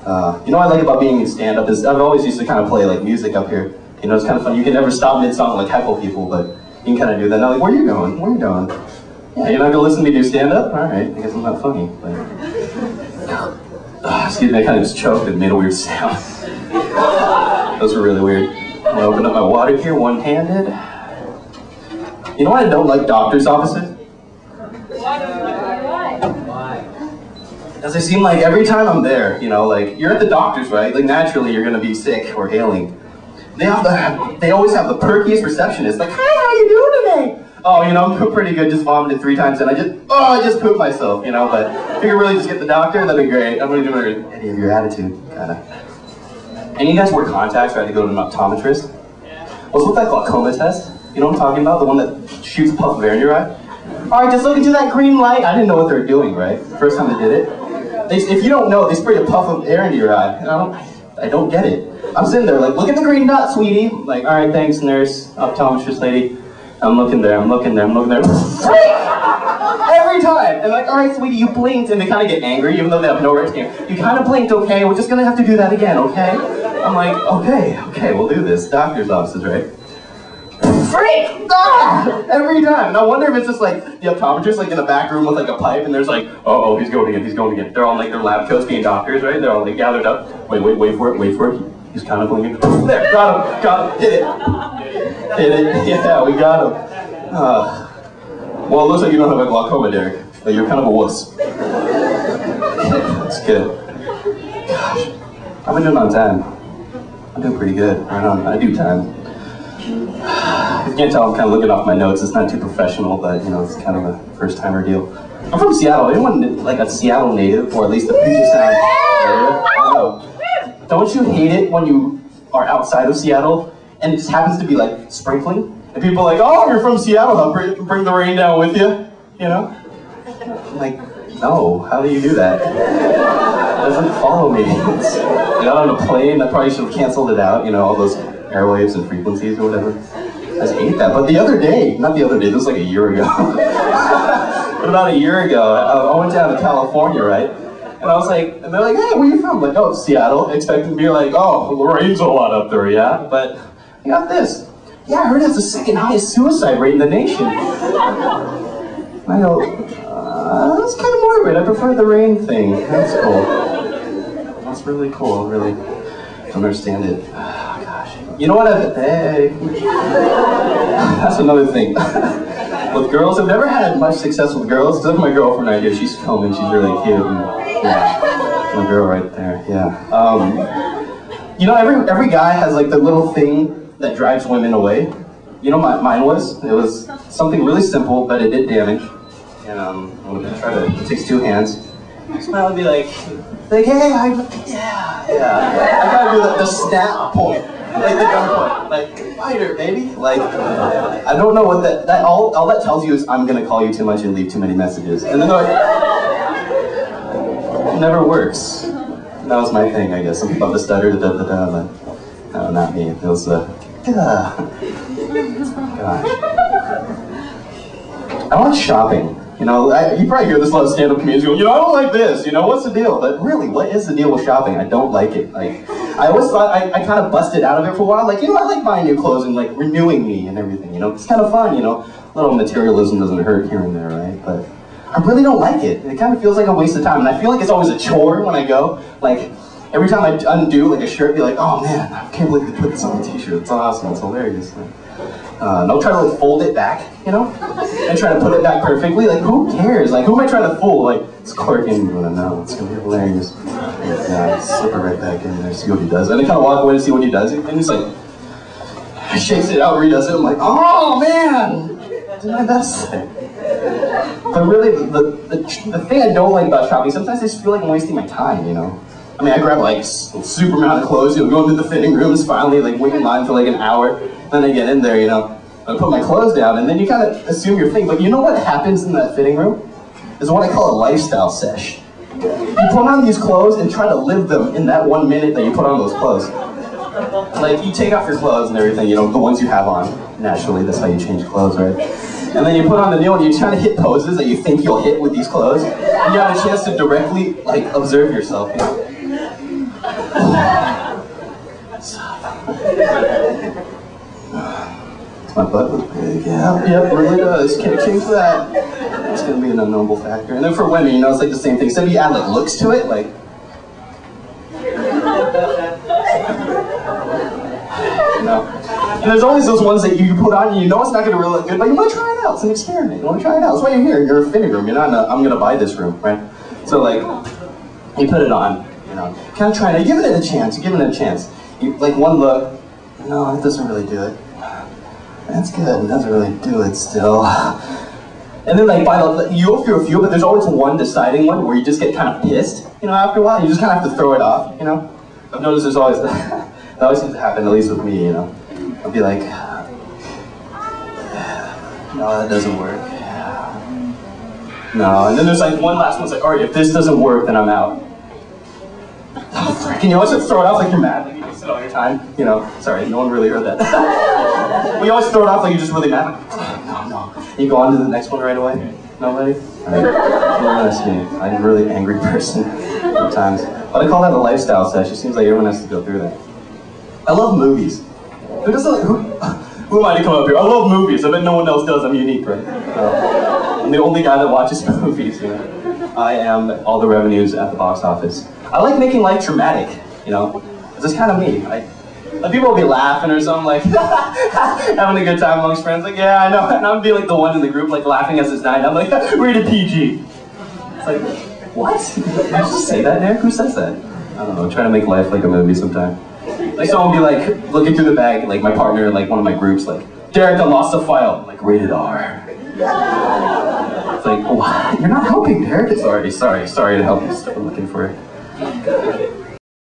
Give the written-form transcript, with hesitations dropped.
You know what I like about being in stand-up is I've always used to kind of play like music up here. You know, it's kind of fun. You can never stop mid-song like heckle people, but you can kind of do that. Now, like, where are you going? Where are you going? Yeah, you're not gonna listen to me do stand-up? All right, I guess I'm not funny. But... excuse me, I kind of just choked and made a weird sound. Those were really weird. I'm gonna open up my water here, one-handed. You know what I don't like doctor's offices? Because they seem like every time I'm there, you know, like, you're at the doctor's, right? Like, naturally, you're gonna be sick or ailing. They always have the perkiest receptionist, like, hi, how you doing today? Oh, you know, I'm pretty good, just vomited 3 times, and I just pooped myself, you know, but if you could really just get the doctor, that'd be great. I'm gonna do any of your attitude, kinda. Any of you guys wear contacts or had to go to an optometrist? What's with that glaucoma test? You know what I'm talking about? The one that shoots a puff of air in your eye? Alright, just look into that green light. I didn't know what they were doing, right? First time they did it. If you don't know, they spray a puff of air into your eye. And I don't get it. I'm sitting there like, look at the green dot, sweetie. I'm like, alright, thanks, nurse, optometrist lady. I'm looking there. Every time! And like, alright, sweetie, you blinked. And they kind of get angry, even though they have no right to. You kind of blinked, okay? We're just gonna have to do that again, okay? I'm like, okay, we'll do this. Doctor's offices, right? Freak! Ah! Every time. And I wonder if it's just like the optometrist like in the back room with like a pipe and there's like, oh, he's going again. They're all in like their lab coats being doctors, right? They're all like gathered up. Wait for it. He's kind of blinking. There, got him, hit it. Yeah, we got him. Well, it looks like you don't have a glaucoma, Derek. Like, you're kind of a wuss. That's good. Gosh, I've been doing on time. I'm doing pretty good. Right on, I do time. If you can't tell, I'm kind of looking off my notes. It's not too professional, but you know, it's kind of a first-timer deal. I'm from Seattle. Anyone like a Seattle native, or at least the Puget Sound area? I don't know. Don't you hate it when you are outside of Seattle and it just happens to be like sprinkling, and people are like, "Oh, you're from Seattle. I'll bring the rain down with you." You know? I'm like, no. How do you do that? It doesn't follow me. I got on a plane. I probably should have canceled it out. You know, all those airwaves and frequencies or whatever. I just hate that. But the other day, not the other day, this was like a year ago. But about a year ago, I went down to California, right? And I was like, and they're like, hey, where are you from? I'm like, oh, Seattle. Expecting to be like, oh, the rain's a lot up there, yeah? But I got this. Yeah, I heard it's the second highest suicide rate in the nation. And I go, that's kind of morbid. I prefer the rain thing. That's cool. That's really cool. Really don't understand it. You know what hey. That's another thing. With girls, I've never had much success with girls. Except my girlfriend right here, she's filming, she's really cute. And, yeah, my girl right there, yeah. You know, every guy has like the little thing that drives women away. You know, mine was something really simple, but it did damage. And I'm gonna try to, it takes 2 hands. Smile and be like, hey, yeah. I gotta do the snap point. Like the gun point, like, fighter, baby. Like, I don't know what that all that tells you is I'm gonna call you too much and leave too many messages. And then it never works. That was my thing, I guess. Something about the stutter, but no, not me. It was gosh. I like shopping. You know, you probably hear this a lot of stand-up comedians go, you know, I don't like this, you know, what's the deal? But really, what is the deal with shopping? I don't like it. Like, I always thought, I kind of busted out of it for a while, like, you know, I like buying new clothes and like renewing me and everything, you know, it's kind of fun, you know, a little materialism doesn't hurt here and there, right? But I really don't like it. It kind of feels like a waste of time, and I feel like it's always a chore when I go, like, every time I undo like a shirt, be like, oh man, I can't believe they put this on a t-shirt, it's awesome, it's hilarious. And I'll try to like fold it back, you know, and try to put it back perfectly. Like, who cares? Like, who am I trying to fool? Like, it's quirking, but no, it's gonna be hilarious. Yeah, slip it right back in there, see what he does. And I kind of walk away to see what he does, and he's like, he shakes it out, redoes it. I'm like, oh man, did my best. But really, the thing I don't like about shopping, sometimes I just feel like I'm wasting my time, you know. I mean, I grab like a super amount of clothes, you know, go into the fitting rooms, finally like wait in line for like an hour, then I get in there, you know, I put my clothes down, and then you kind of assume your thing. But you know what happens in that fitting room? Is what I call a lifestyle sesh. You put on these clothes and try to live them in that 1 minute that you put on those clothes. Like, you take off your clothes and everything, you know, the ones you have on. Naturally, that's how you change clothes, right? And then you put on the new one, you try to hit poses that you think you'll hit with these clothes, and you have a chance to directly, like, observe yourself, you know? My butt look big, yeah, yep, really does. Can't change that. It's gonna be an unknowable factor. And then for women, you know, it's like the same thing. Instead of you add like looks to it, like, no. And there's always those ones that you put on and you know it's not gonna really look good, but you wanna try it out. It's an experiment. You wanna try it out. That's why you're here. You're in a fitting room. You're not in a, I'm gonna buy this room, right? So like, you put it on, you know, kind of try it. Give it a chance. You give it a chance. You, like one look, no, it doesn't really do it. That's good. It doesn't really do it still. And then like by the, you go through a few, but there's always one deciding one where you just get kind of pissed, you know, after a while. You just kind of have to throw it off, you know. I've noticed there's always that always seems to happen, at least with me, you know. I'll be like, no, that doesn't work. No, and then there's like one last one. It's like, all right, if this doesn't work, then I'm out. Oh, frick. And you always just throw it off like you're mad, like you just sit all your time, you know. Sorry, no one really heard that. We always throw it off like you're just really mad. Like, no. And you go on to the next one right away. Nobody? All right. Well, that's me. I'm a really angry person sometimes. But I call that a lifestyle sesh. It seems like everyone has to go through that. I love movies. Who am I to come up here? I love movies. I bet no one else does. I'm unique, right? I'm the only guy that watches movies, you know. I am all the revenues at the box office. I like making life dramatic, you know. It's just kind of me. Like people will be laughing or something, like having a good time amongst friends. Like, yeah, I know. And I'm be like the one in the group, like laughing as it's dying. I'm like, rated PG. It's like, what? Did you just say that, Derek? Who says that? I don't know. Try to make life like a movie sometime. Like someone will be like looking through the bag, like my partner, like one of my groups, like, Derek, I lost a file. I'm like, rated R. It's like, what? You're not helping, Derek. Sorry to help you. Still looking for it.